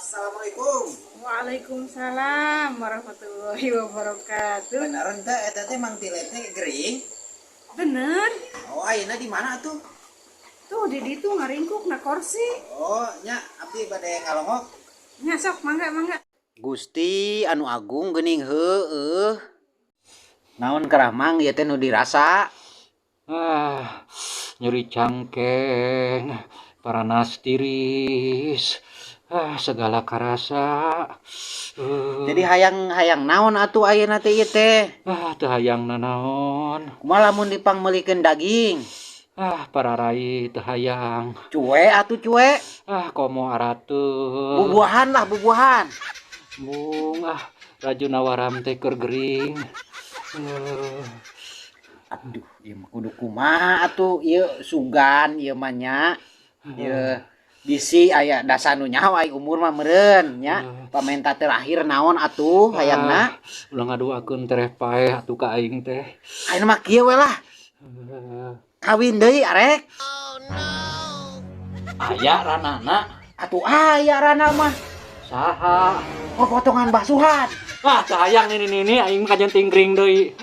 Assalamualaikum. Waalaikumsalam warahmatullahi wabarakatuh. Beneran teh eta teh Mang Tilet teh gering? Bener. Oh, ayeuna di mana tuh? Tuh di ditu ngaringkuk na kursi. Oh, nya abdi bade ngalongok. Nya sok mangga. Gusti anu agung geuning heueuh. Naon kerah Mang ieu teh nu dirasa? Nyeri cangkeng, paranas tiris, segala karasa. Jadi hayang naon atuh ayeuna teh ieu teh? Teu hayang nanaon. Kumaha lamun dipangmeulikeun daging? Pararai teu hayang. Cuek atuh cuek. Komo arateung. Bubuahan lah bubuahan. Mung rajuna waram teh keur gering. Aduh, ieu mah kudu kumaha atuh ieu sugan ieu mah nya. Ieu bisi aya dasa nu nyawa umur mah meureun nya. Pamenta terakhir naon atuh hayangna? Ulah ngaduakeun tereh paeh atuh ka aing teh. Ayeuna mah kieu we lah. Kawin deui arek. Aya ranana. Atuh aya rana mah. Saha? Potongan basuhan. Teu hayang ini aing mah kajenting gering deui.